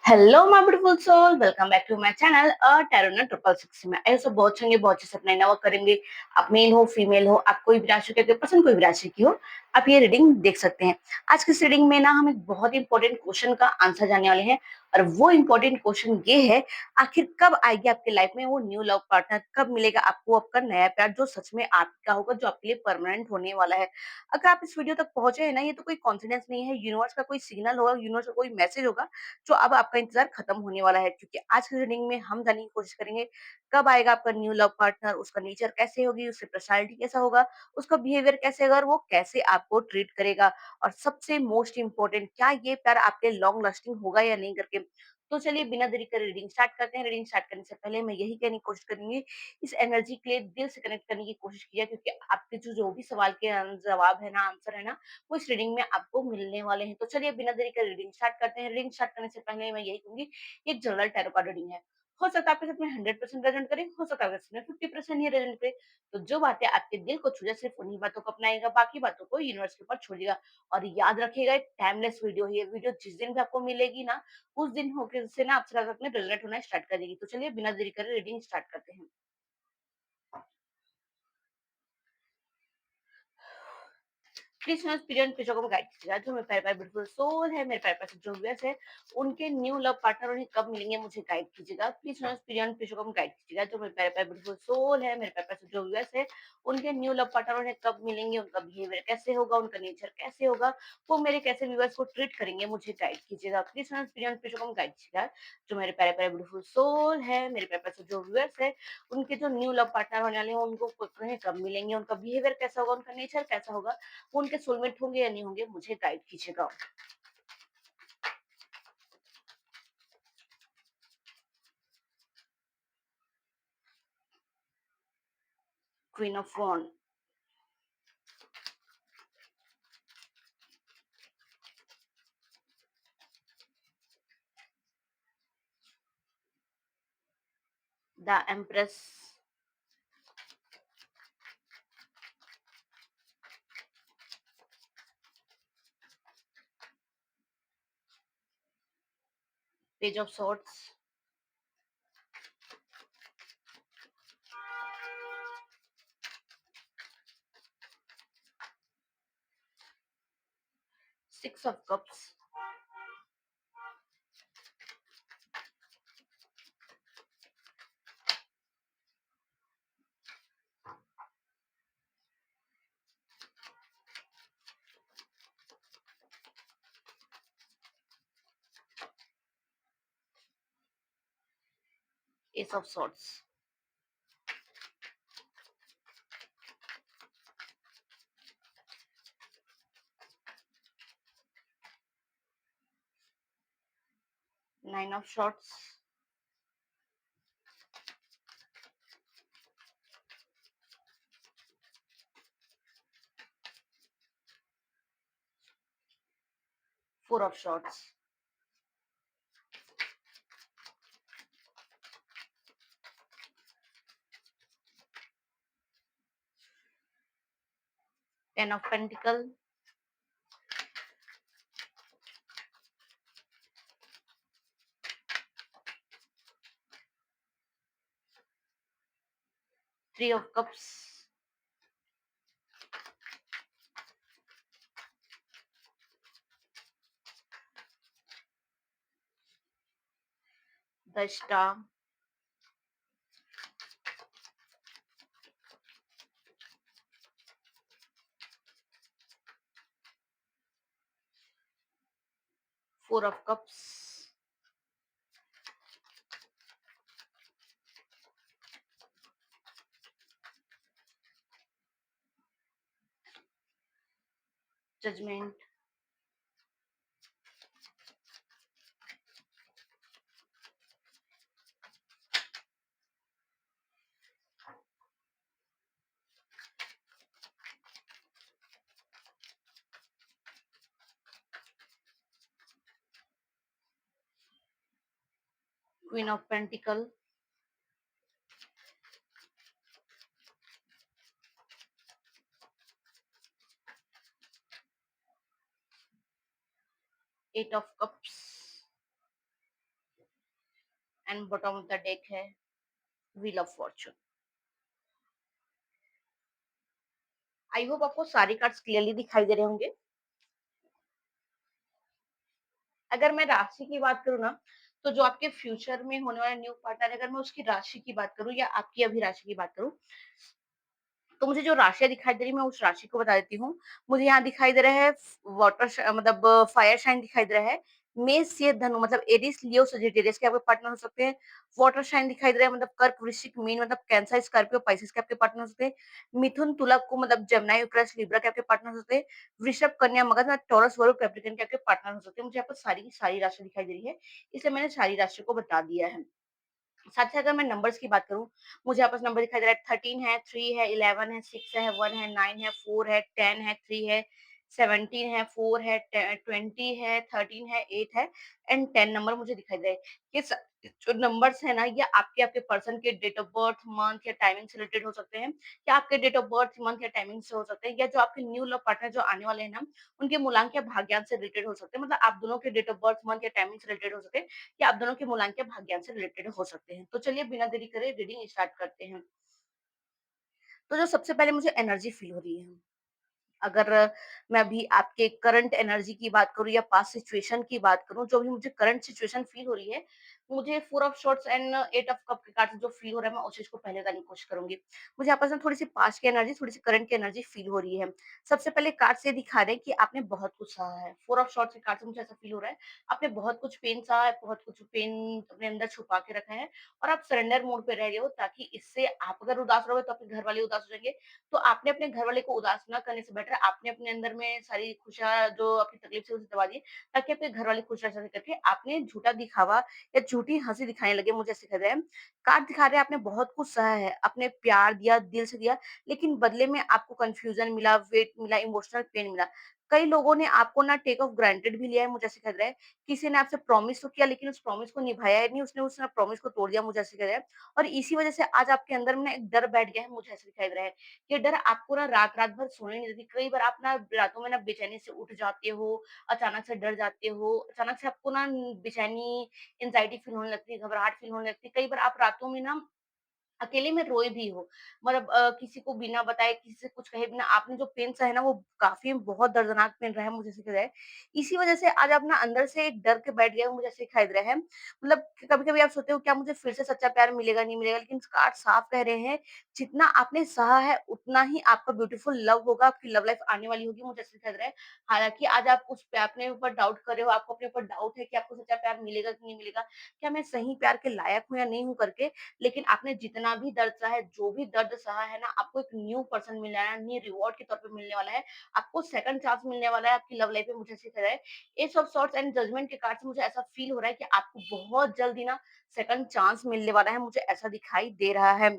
Hello my beautiful soul, welcome back to my channel टैरोना triple six में। ऐसे बहुत चंगे बहुत अच्छे सपने नवा करेंगे। आप मेल हो फीमेल हो, आप कोई भी राशि के पसंद कोई भी राशि की हो, आप ये रीडिंग देख सकते हैं। आज की इस रीडिंग में ना हम एक बहुत इंपॉर्टेंट क्वेश्चन का आंसर जानने वाले हैं। और वो इंपॉर्टेंट क्वेश्चन ये है, आखिर कब आएगी आपकी लाइफ में वो न्यू लव पार्टनर, कब मिलेगा आपको आपका नया प्यार जो सच में आपका होगा, जो आपके लिए परमानेंट होने वाला है। अगर आप इस वीडियो तक पहुंचे हैं ना, ये तो कोई कॉन्फिडेंस नहीं है, यूनिवर्स का कोई सिग्नल होगा, यूनिवर्स का कोई मैसेज होगा जो अब आपका इंतजार खत्म होने वाला है। क्योंकि आज की रीडिंग में हम जानने की कोशिश करेंगे कब आएगा आपका न्यू लव पार्टनर, उसका नेचर कैसे होगी, उसकी पर्सनालिटी कैसा होगा, उसका बिहेवियर कैसे होगा और वो कैसे आपको ट्रीट करेगा। और सबसे मोस्ट इंपॉर्टेंट, क्या ये प्यार आपके लॉन्ग लास्टिंग होगा या नहीं करके। तो चलिए बिना देरी करे रीडिंग स्टार्ट करते हैं। रीडिंग स्टार्ट करने से पहले मैं यही कहने की कोशिश करूंगी, इस एनर्जी के लिए दिल से कनेक्ट करने की कोशिश कीजिए। क्योंकि आपके जो भी सवाल के जवाब है ना, आंसर है ना, वो इस रीडिंग में आपको मिलने वाले हैं। तो चलिए बिना देरी के रीडिंग स्टार्ट करते हैं। रीडिंग स्टार्ट करने से पहले मैं यही कहूंगी, ये एक जनरल टैरो कार्ड रीडिंग है। हो सकता है आपके साथ में 100% रेजोनेट करे, हो सकता है आपके साथ में 50% ही रेजोनेट करे। तो जो बातें आपके दिल को छू जाए, सिर्फ उन्हीं बातों को अपनाएगा, बाकी बातों को यूनिवर्स के ऊपर छोड़िएगा। और याद रखिएगा, एक टाइमलेस वीडियो है ये। वीडियो जिस दिन भी आपको मिलेगी ना, उस दिन होके से ना आपसे में रेजोनेट होना स्टार्ट कर देगी। तो चलिए बिना देरी करे रीडिंग स्टार्ट करते हैं। क्रिसमस पीरियड पे को गाइड कीजिएगा। जो मेरे प्यारे प्यारे ब्यूटीफुल सोल है, मेरे प्यारे प्यारे जो व्यूअर्स है, उनके न्यू लव पार्टनर उन्हें कब मिलेंगे मुझे गाइड कीजिएगा। क्रिसमस पीरियड पे को गाइड कीजिएगा। जो मेरे प्यारे प्यारे ब्यूटीफुल सोल है, मेरे प्यारे प्यारे जो व्यूअर्स है, उनके न्यू लव पार्टनर उन्हें कब मिलेंगे, उनका बिहेवियर कैसे होगा, उनका नेचर कैसे होगा, वो मेरे कैसे व्यूअर्स को ट्रीट करेंगे, मुझे गाइड कीजिएगा। क्रिसमस पीरियड पे को गाइड कीजिएगा। जो मेरे प्यारे प्यारे ब्यूटीफुल सोल है, मेरे प्यारे प्यारे जो व्यूअर्स है, उनके जो न्यू लव पार्टनर होने वाले हैं, उनको उन्हें कब मिलेंगे, उनका बिहेवियर कैसा होगा, उनका नेचर कैसा होगा, वो उनके सोलमेट होंगे या नहीं होंगे, मुझे गाइड कीजिएगा। Queen of wand, the empress, page of swords, six of cups, ace of swords, nine of swords, four of swords, ten of pentacle, three of cups, the star, four of cups, judgement, queen of pentacle, eight of cups, and bottom of the deck है wheel of fortune. I hope आपको सारे cards clearly दिखाई दे रहे होंगे। अगर मैं राशि की बात करूँ ना, तो जो आपके फ्यूचर में होने वाला न्यू पार्टनर है, अगर मैं उसकी राशि की बात करूँ या आपकी अभी राशि की बात करूँ, तो मुझे जो राशियाँ दिखाई दे रही है, मैं उस राशि को बता देती हूँ। मुझे यहाँ दिखाई दे रहा है मतलब फायर साइन दिखाई दे रहा है। मेष से धनु मतलब एरीज, लियो, सजिटेरियस के आपके पार्टनर हो सकते हैं। वाटर साइन दिखाई दे रहा है मतलब कर्क, वृश्चिक, मीन मतलब कैंसर, स्कॉर्पियो, पाइसेस के आपके पार्टनर हो सकते हैं। मिथुन, तुला को मतलब जेमिनी, यूरेनस, लिब्रा के आपके पार्टनर हो सकते हैं। वृषभ, कन्या, मकर मतलब टॉरस, वर्गो, कैप्रिकॉर्न के आपके पार्टनर हो सकते हैं। मुझे यहाँ पर सारी की सारी राशि दिखाई दे रही है, इसलिए मैंने सारी राशियों को बता दिया है। साथ ही अगर मैं नंबर्स की बात करूँ, मुझे आपस नंबर दिखाई दे रहा है 13 है, 3 है, 11 है, 6 है, 1 है, 9 है, 4 है, 10 है, 3 है, 17 है, 4 है, 20 है, 13 है, 8 है एंड 10 नंबर मुझे दिखाई दे रहे हैं। ये जो नंबर्स है ना, ये आपके आपके पर्सन के डेट ऑफ बर्थ, मंथ या टाइमिंग से रिलेटेड हो सकते हैं, या आपके डेट ऑफ बर्थ, मंथ या टाइमिंग से हो सकते हैं, या जो आपके न्यू लव पार्टनर जो आने वाले हैं ना, उनके मूलांक या भाग्यांश से रिलेटेड हो सकते हैं। मतलब आप दोनों के डेट ऑफ बर्थ, मंथ या टाइमिंग से रिलेटेड हो सकते हैं, या आप दोनों के मूलांक या भाग्यांश से रिलेटेड हो सकते हैं। तो चलिए बिना देरी करे रीडिंग स्टार्ट करते हैं। तो जो सबसे पहले मुझे एनर्जी फील हो रही है, अगर मैं अभी आपके करंट एनर्जी की बात करूँ या पास्ट सिचुएशन की बात करूँ, जो भी मुझे करंट सिचुएशन फील हो रही है, मुझे 4 of shots and 8 of cup के कार्ड से जो फील हो रहा है, मैं उस चीज़ को पहले बताने की कोशिश करूँगी। मुझे आपस में थोड़ी-सी पास्ट की एनर्जी, थोड़ी-सी करंट की एनर्जी फील हो रही है। सबसे पहले कार्ड से दिखा रहे हैं कि आपने बहुत कुछ सहा है। 4 ऑफ शॉट्स के कार्ड से मुझे ऐसा फील हो रहा है, आपने बहुत कुछ पेन सहा है, बहुत कुछ पेन अपने अंदर छुपा के रखा है और आप सरेंडर मोड पे रह रहे हो, ताकि इससे आप अगर उदास रहोगे तो आपके घर वाले उदास हो जाएँगे। तो आपने अपने घर वाले को उदास ना करने से बेटर आपने अपने अंदर में सारी खुशियाँ जो आपकी तकलीफ से उसे दबा दी, ताकि आपके घर वाले खुश रह सकें करके आपने झूठा दिखावा या झूठी हँसी दिखाने लगे, मुझे ऐसे लग रहा है। कार्ड दिखा रहे हैं आपने बहुत कुछ सहा है, आपने प्यार दिया, दिल से दिया, लेकिन बदले में आपको कन्फ्यूज़न मिला, वेट मिला, इमोशनल पेन मिला। कई लोगों ने आपको ना टेक ऑफ ग्रांटेड भी लिया है, मुझे ऐसे लग रहा है। किसी ने आपसे प्रॉमिस तो किया, लेकिन उस प्रॉमिस को निभाया ही नहीं, उसने उस प्रॉमिस को तोड़ दिया, मुझे ऐसे लग रहा है। और इसी वजह से आज आपके अंदर में ना एक डर बैठ गया है, मुझे ऐसे दिखाई दे रहा है। ये डर आपको ना रात-रात भर सोने नहीं देती। कई बार आप ना रातों में ना बेचैनी से उठ जाते हो, अचानक से डर जाते हो, अचानक से आपको ना बेचैनी, एंग्ज़ायटी फ़ील होने लगती है, घबराहट फ़ील होने लगती है। कई बार आप रातों में ना अकेले में रोए भी हो। मतलब किसी को बिना बताए, किसी से कुछ कहे बिना आपने जो पेन सहा है ना, वो काफ़ी बहुत दर्दनाक पेन रहा है, मुझे ऐसे लग रहा है। इसी वज़ह से आज आप ना अंदर से एक डर के बैठ गए हो, मुझे ऐसे दिखाई दे रहा है। मतलब कभी-कभी आप सोचते हो क्या मुझे फिर से सच्चा प्यार मिलेगा, नहीं मिलेगा, लेकिन कार्ड साफ कह रहे हैं, जितना आपने सहा है उतना ही आपका ब्यूटीफुल लव होगा, आपकी लव लाइफ़ आने वाली होगी, मुझे ऐसे दिखाई दे रहा है। हालाँकि आज आप उस पे अपने ऊपर डाउट कर रहे हो, आपको अपने ऊपर डाउट है कि आपको सच्चा प्यार मिलेगा कि नहीं मिलेगा, क्या मैं सही प्यार के लायक हूँ या नहीं हूँ करके, लेकिन आपने जितना भी दर्द सहा है, जो भी दर्द सहा है ना, आपको एक न्यू पर्सन मिलने वाला है, न्यू रिवॉर्ड के तौर पे मिलने वाला है। आपको सेकंड चांस मिलने वाला है आपकी लव लाइफ में, मुझे ऐसे लग रहा है। Ace of swords and judgement के कार्ड से मुझे ऐसा फील हो रहा है कि आपको बहुत जल्दी ना सेकंड चांस मिलने वाला है, मुझे ऐसा दिखाई दे रहा है।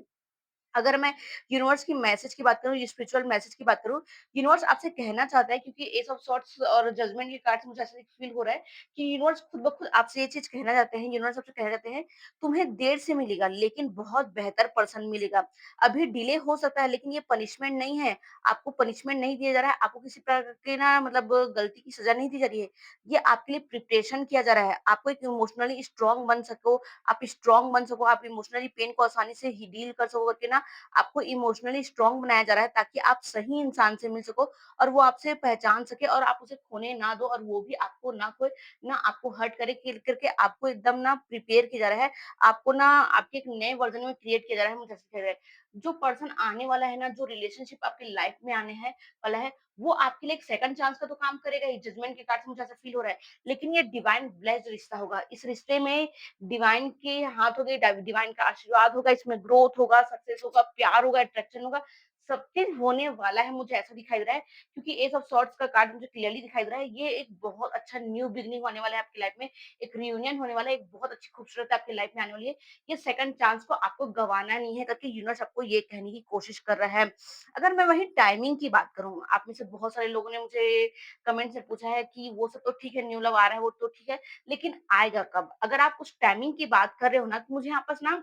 अगर मैं यूनिवर्स की मैसेज की बात करूँ, स्पिरिचुअल मैसेज की बात करूँ, यूनिवर्स आपसे कहना चाहता है, क्योंकि एस ऑफ सॉर्ड्स और जजमेंट के कार्ड से मुझे ऐसा फील हो रहा है कि यूनिवर्स खुद ब खुद आपसे ये चीज़ कहना चाहते हैं, यूनिवर्स आपसे कहना चाहते हैं, तुम्हें देर से मिलेगा लेकिन बहुत बेहतर पर्सन मिलेगा। अभी डिले हो सकता है, लेकिन ये पनिशमेंट नहीं है, आपको पनिशमेंट नहीं दिया जा रहा है, आपको किसी प्रकार की ना मतलब गलती की सज़ा नहीं दी जा रही है। ये आपके लिए प्रिपरेशन किया जा रहा है, आपको एक इमोशनली स्ट्रॉन्ग बन सको, आप स्ट्रॉन्ग बन सको, आप इमोशनली पेन को आसानी से ही डील कर सको करके ना आपको इमोशनली स्ट्रॉन्ग बनाया जा रहा है, ताकि आप सही इंसान से मिल सको और वो आपसे पहचान सके और आप उसे खोने ना दो और वो भी आपको ना खोए, ना आपको हर्ट करे, करके आपको एकदम ना प्रिपेयर किया जा रहा है। आपको ना आपके एक नए वर्ज़न में क्रिएट किया जा रहा है, मुझे ऐसा लग रहा है। जो पर्सन आने वाला है ना, जो रिलेशनशिप आपकी लाइफ में आने है वाला है, वो आपके लिए एक सेकंड चांस का तो काम करेगा ही, जजमेंट के कार्ड से मुझे ऐसा फील हो रहा है। लेकिन ये डिवाइन ब्लेस्ड रिश्ता होगा। इस रिश्ते में डिवाइन के हाथ होंगे, डिवाइन का आशीर्वाद होगा, इसमें ग्रोथ होगा, सक्सेस होगा, प्यार होगा, अट्रैक्शन होगा, सब चीज़ होने वाला है, मुझे ऐसा दिखाई दे रहा है। क्योंकि एस ऑफ सॉर्ड्स का कार्ड मुझे क्लियरली दिखाई दे रहा है, ये एक बहुत अच्छा न्यू बिगिनिंग होने वाला है आपकी लाइफ में, एक रियूनियन होने वाला है, एक बहुत अच्छी खूबसूरत आपकी लाइफ में आने वाली है। ये सेकंड चांस को आपको गँवाना नहीं है करके यूनिवर्स आपको ये कहने की कोशिश कर रहा है। अगर मैं वहीं टाइमिंग की बात करूँ, आप में से बहुत सारे लोगों ने मुझे कमेंट्स में पूछा है कि वो सब तो ठीक है, न्यू लव आ रहा है, वो तो ठीक है, लेकिन आएगा कब? अगर आप उस टाइमिंग की बात कर रहे हो ना, तो मुझे यहाँ पास ना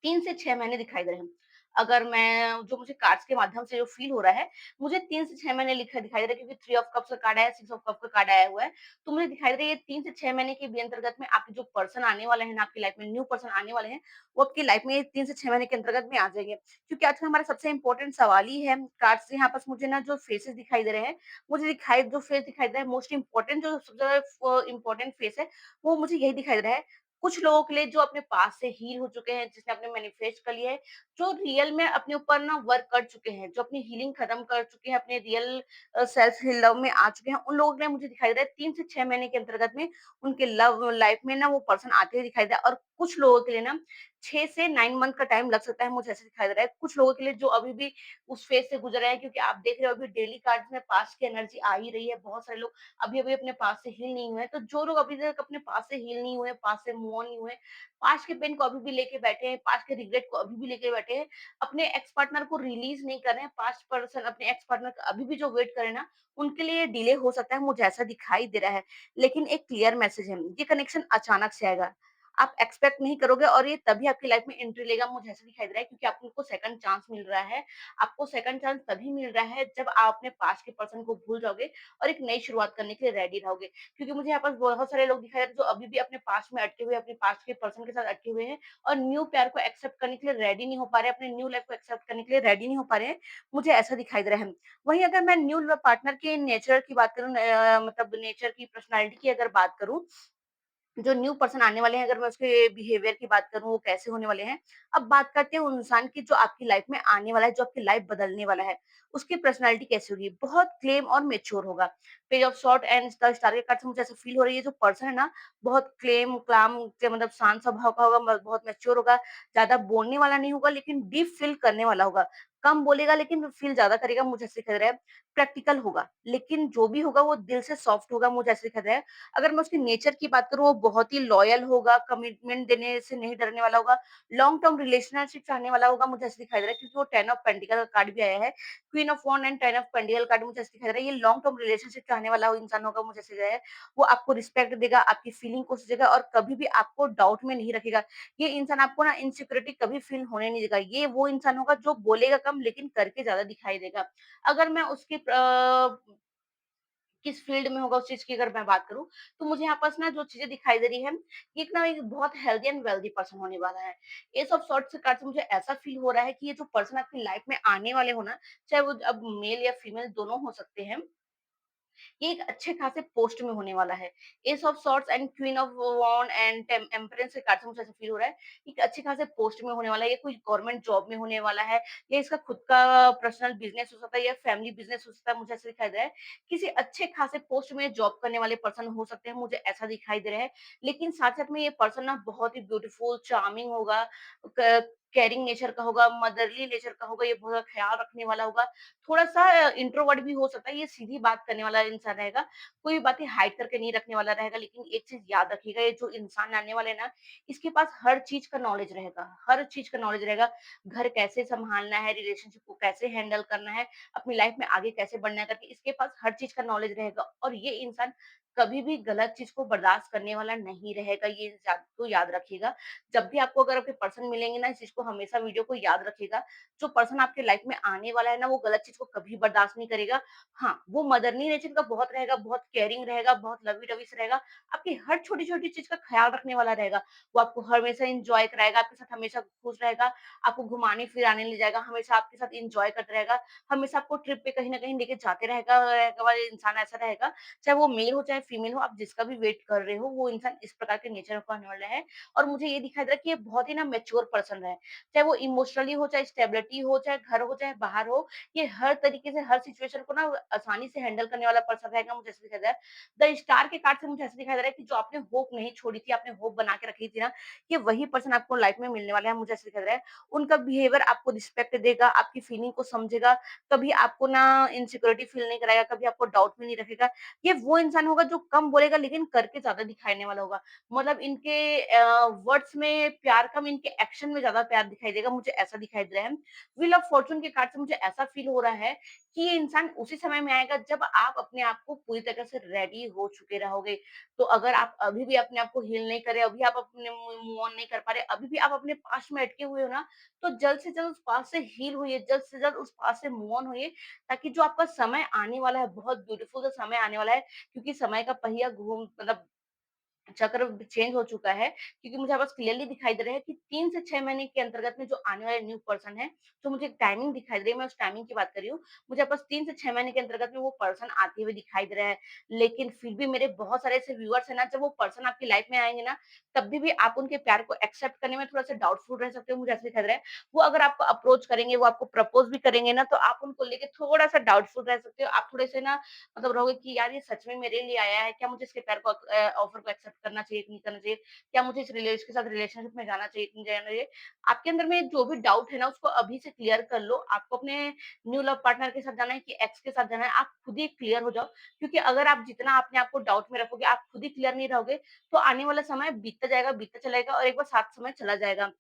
3 से 6 महीने दिखाई दे रहे हैं। अगर मैं जो मुझे कार्ड्स के माध्यम से जो फ़ील हो रहा है, मुझे 3 से 6 महीने लिखा दिखाई दे रहा है क्योंकि 3 ऑफ कप्स का कार्ड आया है, 6 ऑफ कप का कार्ड आया हुआ है। तो मुझे दिखाई दे रहा है ये 3 से 6 महीने के भी अंतर्गत में आपके जो पर्सन आने वाले हैं ना आपकी लाइफ़ में, न्यू पर्सन आने वाले हैं, वो आपकी लाइफ़ में 3 से 6 महीने के अंतर्गत में आ जाएँगे। क्योंकि आजकल हमारा सबसे इम्पोर्टेंट सवाल ही है कार्ड्स से यहाँ पास मुझे ना जो फेसेस दिखाई दे रहे हैं, मुझे दिखाई जो फेस दिखाई दे रहा है मोस्ट इम्पोर्टेंट जो सबसे ज़्यादा इम्पोर्टेंट फेस है, वो मुझे यही दिखाई दे रहा है। कुछ लोगों के लिए जो अपने पास से हील हो चुके हैं, जिसने आपने मैनिफेस्ट कर लिया है, जो रियल में अपने ऊपर ना वर्क कर चुके हैं, जो अपनी हीलिंग खत्म कर चुके हैं, अपने रियल सेल्फ लव में आ चुके हैं, उन लोगों के लिए मुझे दिखाई दे रहा है 3 से 6 महीने के अंतर्गत में उनके लव लाइफ में ना वो पर्सन आते हुए दिखाई दे रहा है और कुछ लोगों के लिए ना 6 से 9 मंथ का टाइम लग सकता है, मुझे ऐसा दिखाई दे रहा है। कुछ लोगों के लिए जो अभी भी उस फेज़ से गुज़र रहे हैं क्योंकि आप देख रहे हो अभी डेली कार्ड्स में पास्ट की एनर्जी आ ही रही है। बहुत सारे लोग अभी-अभी अपने पास्ट से हील नहीं हुए हैं, तो जो लोग अभी तक अपने पास्ट से हील नहीं हुए, पास्ट से मूव ऑन नहीं हुए, पास्ट के पेन को अभी भी लेके बैठे हैं, पास्ट के रिग्रेट को अभी भी लेके बैठे हैं, अपने एक्स पार्टनर को रिलीज़ नहीं कर रहे हैं, पास्ट पर्सन अपने एक्स पार्टनर का अभी भी जो वेट कर रहे हैं ना, उनके लिए डिले हो सकता है, मुझे ऐसा दिखाई दे रहा है। लेकिन एक क्लियर मैसेज है, ये कनेक्शन अचानक से आएगा। आप एक्सपेक्ट नहीं करोगे और ये तभी आपकी लाइफ में एंट्री लेगा, मुझे ऐसा दिखाई दे रहा है क्योंकि आपको सेकंड चांस मिल रहा है। आपको सेकंड चांस तभी मिल रहा है जब आप अपने पास्ट के पर्सन को भूल जाओगे और एक नई शुरुआत करने के लिए रेडी रहोगे। क्योंकि मुझे यहाँ पर बहुत सारे लोग दिखाई दे रहे हैं जो अभी भी अपने पास्ट में अटके हुए हैं, अपने पास्ट के पर्सन के साथ अटके हुए हैं और न्यू प्यार को एक्सेप्ट करने के लिए रेडी नहीं हो पा रहे हैं, अपने न्यू लाइफ को एक्सेप्ट करने के लिए रेडी नहीं हो पा रहे हैं, मुझे ऐसा दिखाई दे रहा है। वहीं अगर मैं न्यू पार्टनर के नेचर की बात करूँ मतलब नेचर की पर्सनैलिटी की अगर बात करूँ जो न्यू पर्सन आने वाले हैं, अगर मैं उसके बिहेवियर की बात करूँ, वो कैसे होने वाले हैं। अब बात करते हैं उन इंसान की जो आपकी लाइफ में आने वाला है, जो आपकी लाइफ बदलने वाला है। उसकी पर्सनैलिटी कैसी होगी? बहुत क्लेम और मैच्योर होगा। Page of sword and the star के कार्ड से मुझे ऐसा फ़ील हो रही है, जो पर्सन है ना, बहुत क्लेम क्लाम के मतलब शांत स्वभाव का होगा, म बहुत मैच्योर होगा, ज़्यादा बोलने वाला नहीं होगा, लेकिन डीप फ़ील करने वाला होगा। कम बोलेगा, लेकिन फ़ील ज़्यादा करेगा, मुझे ऐसे लग रहा है। प्रैक्टिकल होगा, लेकिन जो भी होगा, वो दिल से सॉफ्ट होगा, मुझे ऐसे लग रहा है। अगर मैं उसके नेचर की बात करूँ, वो बहुत ही लॉयल होगा, कमिटमेंट देने से नहीं डरने वाला होगा, लॉन्ग टर्म रिलेशनशिप चाहने वाला होगा, मुझे ऐसा दिखाई दे रहा है क्योंकि वो 10 ऑफ पेंटिकल का कार्ड भी आया है। Queen of wand and 10 of pentacle card मुझे ऐसा दिखाई दे रहा है, ये लॉन्ग टर्म रिलेशनशिप चाहने वाला वो इंसान होगा, मुझे ऐसा लग रहा है। वो आपको रिस्पेक्ट देगा, आपकी फीलिंग को समझेगा और कभी भी आपको डाउट में नहीं रखेगा। ये इंसान आपको ना इनसिक्योरिटी कभी फील होने नहीं देगा। ये वो इंसान होगा जो बोलेगा कम लेकिन करके ज़्यादा दिखाई देगा। अगर मैं उसकी किस फ़ील्ड में होगा उस चीज़ की अगर मैं बात करूँ, तो मुझे यहाँ पास ना जो चीज़ें दिखाई दे रही हैं, ये एक ना एक बहुत हेल्दी एंड वेल्दी पर्सन होने वाला है। एस ऑफ सॉर्ड्स के कार्ड से मुझे ऐसा फ़ील हो रहा है कि ये जो पर्सन आपकी लाइफ़ में आने वाले हो ना, चाहे वो अब मेल या फीमेल दोनों हो सकते हैं, ये एक अच्छे खासे पोस्ट में होने वाला है। Ace of swords and queen of wand and empress के कार्ड से मुझे ऐसा फील हो रहा है, एक अच्छे खासे पोस्ट में होने वाला है, ये कोई गवर्नमेंट जॉब में होने वाला है, या इसका खुद का पर्सनल बिज़नेस हो सकता है या फैमिली बिज़नेस हो सकता है, मुझे ऐसा दिखाई दे रहा है। किसी अच्छे खासे पोस्ट में जॉब करने वाले पर्सन हो सकते हैं, मुझे ऐसा दिखाई दे रहा है। लेकिन साथ-साथ में ये पर्सन ना बहुत ही ब्यूटीफुल, चार्मिंग होगा, क केयरिंग नेचर का होगा, मदरली नेचर का होगा, ये बहुत ज़्यादा ख़्याल रखने वाला होगा। थोड़ा-सा इंट्रोवर्ट भी हो सकता है, ये सीधी बात करने वाला इंसान रहेगा, कोई भी बातें हाइड करके नहीं रखने वाला रहेगा। लेकिन एक चीज़ याद रखिएगा, ये जो इंसान आने वाला है ना, इसके पास हर चीज़ का नॉलेज रहेगा, हर चीज़ का नॉलेज रहेगा। घर कैसे सँभालना है, रिलेशनशिप को कैसे हैंडल करना है, अपनी लाइफ़ में आगे कैसे बढ़ना है करके इसके पास हर चीज़ का नॉलेज रहेगा और ये इंसान कभी भी गलत चीज़ को बर्दाश्त करने वाला नहीं रहेगा, ये तो याद रखिएगा। जब भी आपको अगर आपके पर्सन मिलेंगे ना, इस चीज़ को हमेशा वीडियो को याद रखिएगा, जो पर्सन आपके लाइफ में आने वाला है ना, वो गलत चीज़ को कभी बर्दाश्त नहीं करेगा। हाँ, वो मदरली नेचर का बहुत रहेगा, बहुत केयरिंग रहेगा, बहुत लवी-डवी से रहेगा, आपकी हर छोटी-छोटी चीज़ का ख़्याल रखने वाला रहेगा। वो आपको हमेशा एन्जॉय कराएगा, आपके साथ हमेशा खुश रहेगा, आपको घुमाने-फिराने ले जाएगा, हमेशा आपके साथ एन्जॉय करता रहेगा, हमेशा आपको ट्रिप पे कहीं न कहीं लेके जाते रहेगा रहेगा वाला इंसान ऐसा रहेगा। चाहे वो मेल हो, चाहे फीमेल हो, आप जिसका भी वेट कर रहे हो, वो इंसान इस प्रकार के नेचर का होने वाला है और मुझे ये दिखाई दे रहा है कि ये बहुत ही ना मैच्योर पर्सन है। चाहे वो इमोशनली हो, चाहे स्टेबिलिटी हो, चाहे घर हो, चाहे बाहर हो, ये हर तरीके से हर सिचुएशन को ना आसानी से हैंडल करने वाला पर्सन रहेगा, मुझे ऐसा दिखाई दे रहा है। द स्टार के कार्ड से मुझे ऐसा दिखाई दे रहा है कि जो आपने होप नहीं छोड़ी थी, आपने होप बना के रखी थी ना, ये वही पर्सन आपको लाइफ में मिलने वाला है, मुझे ऐसा दिखाई दे रहा है। उनका बिहेवियर आपको रिस्पेक्ट देगा, आपकी फीलिंग को समझेगा, कभी आपको ना इनसिक्योरिटी फील नहीं कराएगा, कभी आपको डाउट में नहीं रखेगा। ये वो इंसान होगा जो कम बोलेगा लेकिन करके ज़्यादा दिखाने वाला होगा। मतलब इनके वर्ड्स में प्यार कम, इनके एक्शन में ज़्यादा प्यार दिखाई देगा, मुझे ऐसा दिखाई दे रहा है। व्हील ऑफ फॉर्च्यून के कार्ड से मुझे ऐसा फ़ील हो रहा है कि ये इंसान उसी समय में आएगा जब आप अपने आप को पूरी तरह से रेडी हो चुके रहोगे। तो अगर आप अभी भी अपने आप को हील नहीं कर रहे, अभी आप अपने मूव ऑन नहीं कर पा रहे, अभी भी आप अपने पास्ट में अटके हुए हो ना, तो जल्द से जल्द उस पास्ट से हील होइए, जल्द से जल्द उस पास्ट से मूव ऑन होइए, ताकि जो आपका समय आने वाला है, बहुत ब्यूटीफुल सा समय आने वाला है, क्योंकि समय का पहिया घूम मतलब चक्र चेंज हो चुका है, क्योंकि मुझे बस क्लियरली दिखाई दे रहा है कि 3 से 6 महीने के अंतर्गत में जो आने वाले न्यू पर्सन है, तो मुझे एक टाइमिंग दिखाई दे रही है, मैं उस टाइमिंग की बात कर रही हूँ। मुझे बस 3 से 6 महीने के अंतर्गत में वो पर्सन आते हुए दिखाई दे रहा है। लेकिन फिर भी मेरे बहुत सारे ऐसे व्यूअर्स हैं ना, जब वो पर्सन आपकी लाइफ में आएँगे ना, तब भी आप उनके प्यार को एक्सेप्ट करने में थोड़ा-सा डाउटफुल रह सकते हो, मुझे ऐसा दिखाई दे रहा है। वो अगर आपको अप्रोच करेंगे, वो आपको प्रपोज़ भी करेंगे ना, तो आप उनको लेके थोड़ा-सा डाउटफुल रह सकते हो। आप थोड़े से ना मतलब रहोगे कि यार ये सच में मेरे लिए आया है, क्या मुझे इसके प्यार को ऑफर को एक्सेप्ट करना चाहिए कि नहीं करना चाहिए? क्या मुझे इसके साथ रिलेशनशिप में जाना चाहिए कि नहीं जाना चाहिए? आपके अंदर में जो भी डाउट है ना उसको अभी से क्लियर कर लो। आपको अपने न्यू लव पार्टनर के साथ जाना है कि एक्स के साथ जाना है, आप खुद ही क्लियर हो जाओ। क्योंकि अगर आप जितना अपने आप को डाउट में रखोगे, आप खुद ही क्लियर नहीं रहोगे, तो आने वाला समय बीतता चलेगा और एक बार साथ समय चला जाएगा।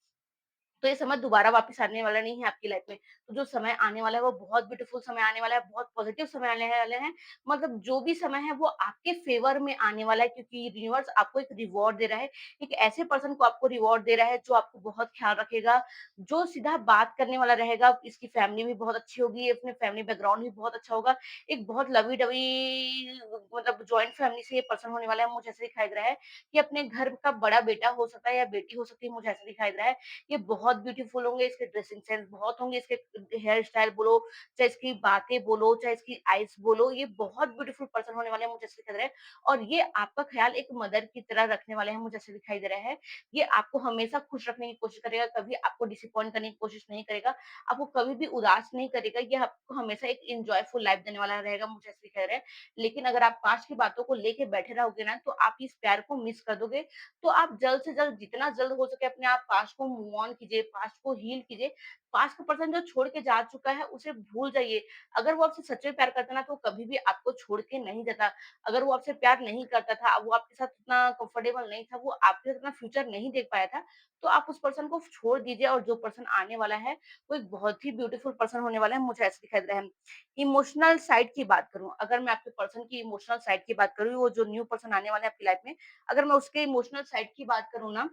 तो ये समय दोबारा वापस आने वाला नहीं है आपकी लाइफ में। तो जो समय आने वाला है वो बहुत ब्यूटीफुल समय आने वाला है, बहुत पॉजिटिव समय आने वाले हैं। मतलब जो भी समय है वो आपके फ़ेवर में आने वाला है, क्योंकि यूनिवर्स आपको एक रिवॉर्ड दे रहा है। एक ऐसे पर्सन को आपको रिवॉर्ड दे रहा है जो आपको बहुत ख्याल रखेगा, जो सीधा बात करने वाला रहेगा, इसकी फैमिली भी बहुत अच्छी होगी, अपने फैमिली बैकग्राउंड भी बहुत अच्छा होगा। एक बहुत लवी-डवी मतलब जॉइंट फैमिली से ये पर्सन होने वाला है, मुझे ऐसा दिखाई दे रहा है कि अपने घर का बड़ा बेटा हो सकता है या बेटी हो सकती है, मुझे ऐसा दिखाई दे रहा है। ये बहुत ब्यूटीफुल होंगे, इसके ड्रेसिंग सेंस बहुत होंगे, इसके हेयर स्टाइल बोलो, चाहे इसकी बातें बोलो, चाहे इसकी आईज़ बोलो, ये बहुत ब्यूटीफुल पर्सन होने वाले हैं, मुझे ऐसा दिखाई दे रहा है। और ये आपका ख़्याल एक मदर की तरह रखने वाले हैं, मुझे ऐसा दिखाई दे रहा है। ये आपको हमेशा खुश रखने की कोशिश करेगा, कभी आपको डिसअपॉइंट करने की कोशिश नहीं करेगा, आपको कभी भी उदास नहीं करेगा, ये आपको हमेशा एक एन्जॉयफुल लाइफ़ देने वाला रहेगा, मुझे ऐसा दिखाई दे रहा है। लेकिन अगर आप पास्ट की बातों को लेके बैठे रहोगे ना, तो आप इस प्यार को मिस कर दोगे। तो आप जल्द से जल्द जितना जल्द हो सके अपने आप पास्ट को मूव ऑन कीजिए, पास्ट को हील कीजिए। पास्ट का पर्सन जो छोड़ के जा चुका है उसे भूल जाइए। अगर वो आपसे सच्चे प्यार करता ना तो वो कभी भी आपको छोड़ के नहीं जाता। अगर वो आपसे प्यार नहीं करता था, वो आपके साथ उतना कंफर्टेबल नहीं था, वो आपके साथ अपना फ्यूचर नहीं देख पाया था, तो आप उस पर्सन को छोड़ दीजिए और जो पर्सन आने वाला है, वो एक बहुत ही ब्यूटीफुल पर्सन होने वाला है, मुझे ऐसा दिखाई दे रहा है। इमोशनल साइड की बात करूँ, अगर मैं आपके पर्सन की इमोशनल साइड की बात करूँ, वो जो न्यू पर्सन आने वाला है आपकी लाइफ में, अगर मैं उसके इमोशनल साइड की बात करूँ ना,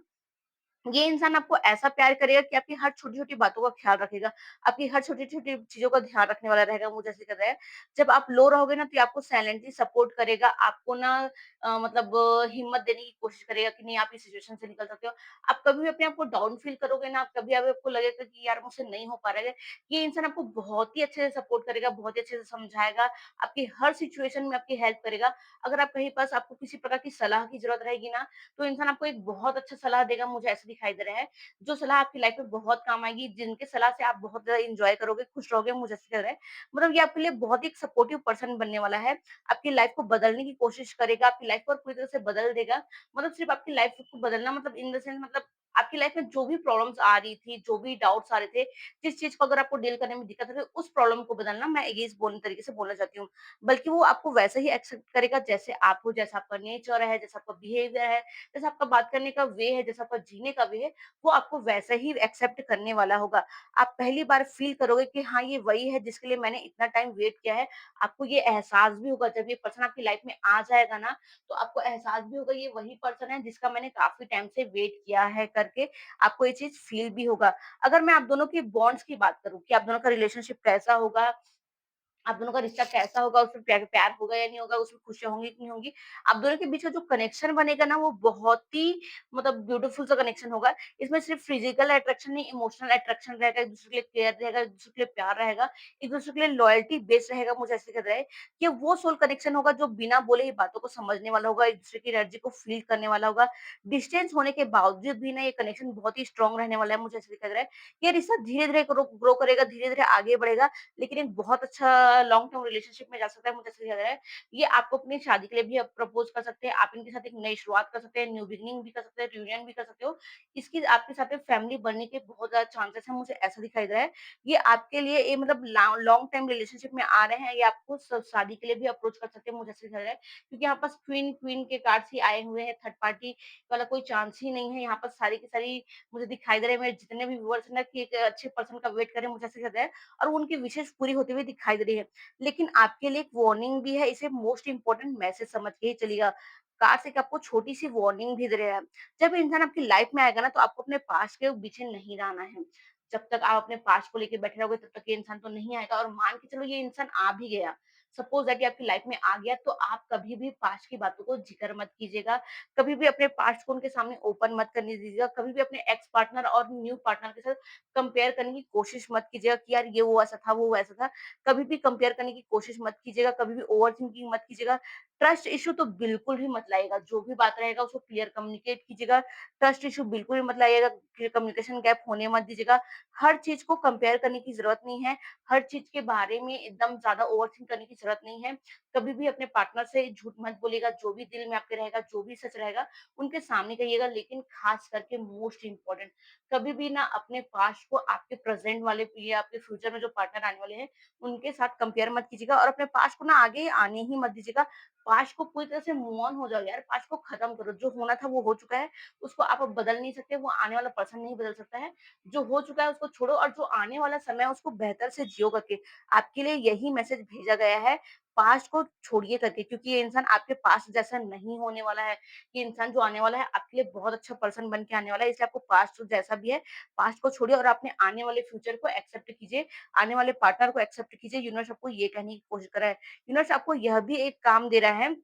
ये इंसान आपको ऐसा प्यार करेगा कि आपकी हर छोटी-छोटी बातों का ख्याल रखेगा, आपकी हर छोटी-छोटी चीज़ों का ध्यान रखने वाला रहेगा, मुझे ऐसे लग रहा है। जब आप लो रहोगे ना, तो ये आपको साइलेंटली सपोर्ट करेगा, आपको ना मतलब हिम्मत देने की कोशिश करेगा कि नहीं आप इस सिचुएशन से निकल सकते हो। आप कभी भी अपने आप को डाउन फील करोगे ना, कभी अभी आपको लगेगा कि यार मुझसे नहीं हो पा रहा है, ये इंसान आपको बहुत ही अच्छे से सपोर्ट करेगा, बहुत ही अच्छे से समझाएगा, आपकी हर सिचुएशन में आपकी हेल्प करेगा। अगर आप कहीं पास आपको किसी प्रकार की सलाह की ज़रूरत रहेगी ना, तो इंसान आपको एक बहुत अच्छा सलाह देगा, मुझे ऐसा दिखाई दे रहा है। जो सलाह आपकी लाइफ में बहुत काम आएगी, जिनके सलाह से आप बहुत ज़्यादा एन्जॉय करोगे, खुश रहोगे, मुझे ऐसा लग रहा है। मतलब ये आपके लिए बहुत ही एक सपोर्टिव पर्सन बनने वाला है। आपकी लाइफ को बदलने की कोशिश करेगा, आपकी लाइफ को पूरी तरह से बदल देगा। मतलब सिर्फ़ आपकी लाइफ को बदलना मतलब इन द सेंस मतलब आपकी लाइफ में जो भी प्रॉब्लम्स आ रही थी, जो भी डाउट्स आ रहे थे, जिस चीज़ को अगर आपको डील करने में दिक्कत हो रही है, उस प्रॉब्लम को बदलना मैं ये इस बोलने तरीके से बोलना चाहती हूँ। बल्कि वो आपको वैसे ही एक्सेप्ट करेगा जैसे आप हो, जैसा आपका नेचर है, जैसा आपका बिहेवियर है, जैसा आपका बात करने का वे है, जैसा आपका जीने का वे है, वो आपको वैसा ही एक्सेप्ट करने वाला होगा। आप पहली बार फ़ील करोगे कि हाँ, ये वही है जिसके लिए मैंने इतना टाइम वेट किया है। आपको ये एहसास भी होगा जब ये पर्सन आपकी लाइफ़ में आ जाएगा ना, तो आपको एहसास भी होगा ये वही पर्सन है जिसका मैंने काफ़ी टाइम से वेट किया है करके, आपको ये चीज़ फ़ील भी होगा। अगर मैं आप दोनों की बॉन्ड्स की बात करूँ कि आप दोनों का रिलेशनशिप कैसा होगा, आप दोनों का रिश्ता कैसा होगा, उसमें प्यार प्यार होगा या नहीं होगा, उसमें खुशियाँ होंगी कि नहीं होंगी। आप दोनों के बीच का जो कनेक्शन बनेगा ना, वो बहुत ही मतलब ब्यूटीफुल सा कनेक्शन होगा। इसमें सिर्फ फिजिकल अट्रैक्शन नहीं, इमोशनल अट्रैक्शन रहेगा, एक-दूसरे के लिए केयर रहेगा, एक-दूसरे के लिए प्यार रहेगा, एक-दूसरे के लिए लॉयल्टी बेस्ड रहेगा, मुझे ऐसे लग रहा है। ये वो सोल कनेक्शन होगा जो बिना बोले ही बातों को समझने वाला होगा, एक-दूसरे की एनर्जी को फ़ील करने वाला होगा। डिस्टेंस होने के बावजूद भी ना ये कनेक्शन बहुत ही स्ट्रॉन्ग रहने वाला है, मुझे ऐसे लग रहा है। ये रिश्ता धीरे-धीरे ग्रो ग्रो करेगा, धीरे-धीरे आगे बढ़ेगा, लेकिन एक बहुत अच्छा लॉन्ग टर्म रिलेशनशिप में जा सकता है, मुझे ऐसा लग रहा है। ये आपको अपनी शादी के लिए भी प्रपोज़ कर सकते हैं, आप इनके साथ एक नई शुरुआत कर सकते हैं, न्यू बिगिनिंग भी कर सकते हैं, रियूनियन भी कर सकते हो। इसकी आपके साथ में फैमिली बनने के बहुत ज़्यादा चांसेस हैं, मुझे ऐसा दिखाई दे रहा है। ये आपके लिए ये मतलब लॉन्ग टाइम रिलेशनशिप में आ रहे हैं, ये आपको शादी के लिए भी अप्रोच कर सकते हैं, मुझे ऐसा लग रहा है। क्योंकि यहाँ पास क्वीन क्वीन के कार्ड्स ही आए हुए हैं, थर्ड पार्टी वाला कोई चांस ही नहीं है। यहाँ पर सारी की सारी मुझे दिखाई दे रहे हैं, मेरे जितने भी व्यूअर्स हैं ना कि एक अच्छे पर्सन का वेट करें, मुझे ऐसा लग रहा है और उनकी विशेष पूरी होती हुई दिखाई दे रही है। लेकिन आपके लिए एक वार्निंग भी है, इसे मोस्ट इम्पोर्टेंट मैसेज समझ के ही चलिएगा। कार्ड्स एक आपको छोटी-सी वार्निंग भी दे रहे हैं। जब इंसान आपकी लाइफ में आएगा ना, तो आपको अपने पास्ट के पीछे नहीं रहना है। जब तक आप अपने पास्ट को लेके बैठे रहोगे, तब तक ये इंसान तो नहीं आएगा और मान के चलो ये इंसान आ भी गया, सपोज़ दैट ये आपकी लाइफ में आ गया, तो आप कभी भी पास्ट की बातों को ज़िक्र मत कीजिएगा। कभी भी अपने पास्ट को उनके सामने ओपन मत करने दीजिएगा। कभी भी अपने एक्स पार्टनर और न्यू पार्टनर के साथ कंपेयर करने की कोशिश मत कीजिएगा कि यार ये वो ऐसा था, वो वैसा था। कभी भी कंपेयर करने की कोशिश मत कीजिएगा, कभी भी ओवरथिंकिंग मत कीजिएगा। ट्रस्ट इश्यू तो बिल्कुल भी मत लाइएगा, जो भी बात रहेगा उसको क्लियर कम्युनिकेट कीजिएगा। ट्रस्ट इश्यू बिल्कुल भी मत लाइएगा, कम्युनिकेशन गैप होने मत दीजिएगा। हर चीज़ को कंपेयर करने की ज़रूरत नहीं है, हर चीज़ के बारे में एकदम ज़्यादा ओवरथिंक करने की ज़रूरत नहीं है। कभी भी अपने पार्टनर से झूठ मत बोलिएगा, जो भी दिल में आपके रहेगा, जो भी सच रहेगा, उनके सामने कहिएगा। लेकिन खास करके मोस्ट इम्पोर्टेंट, कभी भी ना अपने पास्ट को आपके प्रेज़ेंट वाले या आपके फ्यूचर में जो पार्टनर आने वाले हैं, उनके साथ कंपेयर मत कीजिएगा और अपने पास्ट को ना आगे आने ही मत दीजिएगा। पास्ट को पूरी तरह से मूव ऑन हो जाओ यार, पास्ट को खत्म करो। जो होना था वो हो चुका है, उसको आप अब बदल नहीं सकते, वो आने वाला पर्सन नहीं बदल सकता है। जो हो चुका है उसको छोड़ो और जो आने वाला समय है उसको बेहतर से जियो करके। आपके लिए यही मैसेज भेजा गया है, पास्ट को छोड़िए करके, क्योंकि ये इंसान आपके पास्ट जैसा नहीं होने वाला है। ये इंसान जो आने वाला है आपके लिए बहुत अच्छा पर्सन बन के आने वाला है, इसलिए आपको पास्ट जैसा भी है, पास्ट को छोड़िए और अपने आने वाले फ्यूचर को एक्सेप्ट कीजिए, आने वाले पार्टनर को एक्सेप्ट कीजिए। यूनिवर्स आपको ये कहने की कोशिश कर रहा है। यूनिवर्स आपको यह भी एक काम दे रहा है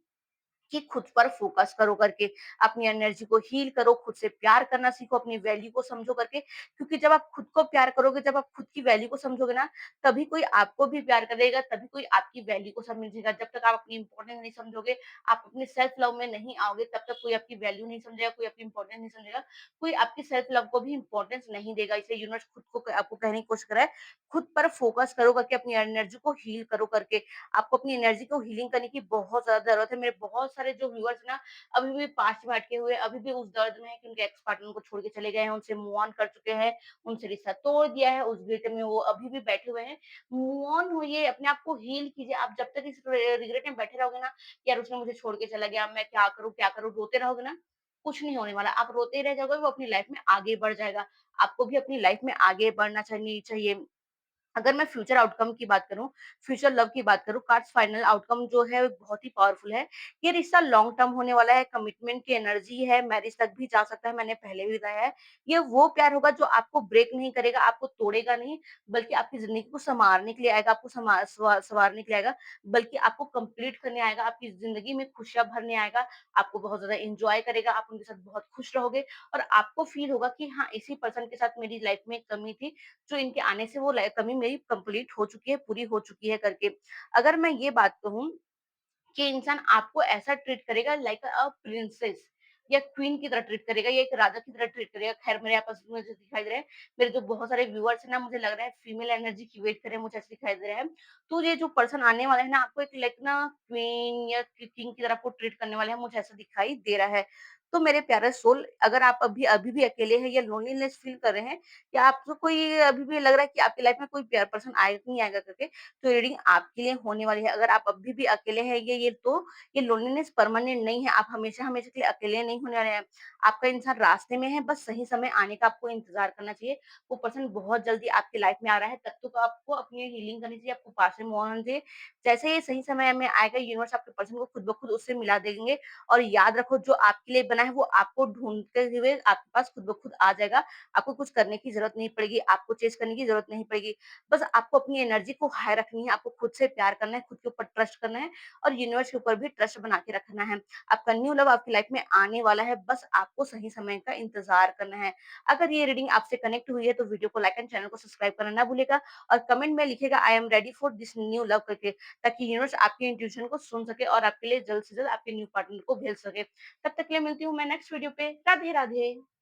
कि खुद पर फोकस करो करके, अपनी एनर्जी को हील करो, खुद से प्यार करना सीखो, अपनी वैल्यू को समझो करके। क्योंकि जब आप खुद को प्यार करोगे, जब आप खुद की वैल्यू को समझोगे ना, तभी कोई आपको भी प्यार करेगा, तभी कोई आपकी वैल्यू को समझेगा। जब तक आप अपनी इम्पोर्टेंस नहीं समझोगे, आप अपने सेल्फ लव में नहीं आओगे, तब तक कोई आपकी वैल्यू नहीं समझेगा, कोई आपकी इम्पोर्टेंस नहीं समझेगा, कोई आपकी सेल्फ लव को भी इम्पोर्टेंस नहीं देगा। इसलिए यूनिवर्स खुद को आपको कहने की कोशिश कर रहा है, खुद पर फोकस करो करके, अपनी एनर्जी को हील करो करके। आपको अपनी एनर्जी को हीलिंग करने की बहुत ज़्यादा ज़रूरत है। मेरे बहुत सारे जो व्यूअर्स हैं ना, अभी भी पास्ट में अटके हुए, अभी भी उस दर्द में है कि उनके एक्स पार्टनर उनको छोड़ के चले गए हैं, उनसे मूव ऑन कर चुके हैं, उनसे रिश्ता तोड़ दिया है, उस गिल्ट में वो अभी भी बैठे हुए हैं। मूव ऑन होइए, अपने आप को हील कीजिए। आप जब तक इस रिग्रेट में बैठे रहोगे ना, यार उसने मुझे छोड़ के चला गया, मैं क्या करूँ, रोते रहोगे ना, कुछ नहीं होने वाला। आप रोते ही रह जाओगे, वो अपनी लाइफ में आगे बढ़ जाएगा। आपको भी अपनी लाइफ में आगे बढ़ना चाहिए। अगर मैं फ्यूचर आउटकम की बात करूँ, फ्यूचर लव की बात करूँ, कार्ड्स फाइनल आउटकम जो है बहुत ही पावरफुल है। ये रिश्ता लॉन्ग टर्म होने वाला है, कमिटमेंट की एनर्जी है, मैरिज तक भी जा सकता है, मैंने पहले भी बताया है। ये वो प्यार होगा जो आपको ब्रेक नहीं करेगा, आपको तोड़ेगा नहीं, बल्कि आपकी ज़िंदगी को सँवारने के लिए आएगा, आपको सँवारने के लिए आएगा, बल्कि आपको कंप्लीट करने आएगा, आपकी ज़िंदगी में खुशियाँ भरने आएगा, आपको बहुत ज़्यादा एन्जॉय करेगा, आप उनके साथ बहुत खुश रहोगे और आपको फ़ील होगा कि हाँ, इसी पर्सन के साथ मेरी लाइफ़ में एक कमी थी, जो इनके आने से वो कमी मेरी कंप्लीट हो चुकी है, पूरी हो चुकी है करके। अगर मैं ये बात कहूँ कि इंसान आपको ऐसा ट्रीट करेगा लाइक अ प्रिंसेस या क्वीन की तरह ट्रीट करेगा या एक राजा की तरह ट्रीट करेगा। ख़ैर मेरे आपस में मुझे दिखाई दे रहा है, मेरे जो बहुत सारे व्यूअर्स हैं ना, मुझे लग रहा है फीमेल एनर्जी की वेट कर रहे हैं, मुझे ऐसा दिखाई दे रहा है। तो ये जो पर्सन आने वाला है ना, आपको एक लाइक ना क्वीन या किंग की तरह आपको ट्रीट करने वाले हैं, मुझे ऐसा दिखाई दे रहा है। तो मेरे प्यारे सोल, अगर आप अभी भी अकेले हैं या लोनलीनेस फील कर रहे हैं या आपको कोई अभी भी लग रहा है कि आपकी लाइफ में कोई प्यार पर्सन नहीं आएगा करके, तो रीडिंग आपके लिए होने वाली है। अगर आप अभी भी अकेले हैं ये तो ये लोनलीनेस परमानेंट नहीं है, आप हमेशा-हमेशा के लिए अकेले नहीं होने वाले हैं। आपका इंसान रास्ते में है, बस सही समय आने का आपको इंतज़ार करना चाहिए। वो पर्सन बहुत जल्दी आपकी लाइफ में आ रहा है, तब तक आपको अपनी हीलिंग करनी चाहिए, आपको पास में मूव ऑन होना चाहिए। जैसे ही सही समय में आएगा, यूनिवर्स आपके पर्सन को खुद ब खुद उससे मिला देंगे और याद रखो जो आपके लिए बना है, वो आपको ढूँढते हुए आपके पास खुद ब खुद आ जाएगा। आपको कुछ करने की ज़रूरत नहीं पड़ेगी, आपको चेज़ करने की ज़रूरत नहीं पड़ेगी। बस आपको अपनी एनर्जी को हाई रखनी है, आपको खुद से प्यार करना है, खुद के ऊपर ट्रस्ट करना है और यूनिवर्स के ऊपर भी ट्रस्ट बना के रखना है। आपका न्यू लव आपकी लाइफ में आने वाला है, बस आपको सही समय का इंतज़ार करना है। अगर ये रीडिंग आपसे कनेक्ट हुई है तो वीडियो को लाइक एंड चैनल को सब्सक्राइब करना ना भूलिएगा और कमेंट में लिखिएगा I am ready for this new love करके, ताकि यूनिवर्स आपकी इंट्यूशन को सुन सके और आपके लिए जल्द से जल्द आपके न्यू पार्टनर को भेज सके। तब तक के लिए मिलती हूँ मैं नेक्स्ट वीडियो पे। राधे राधे।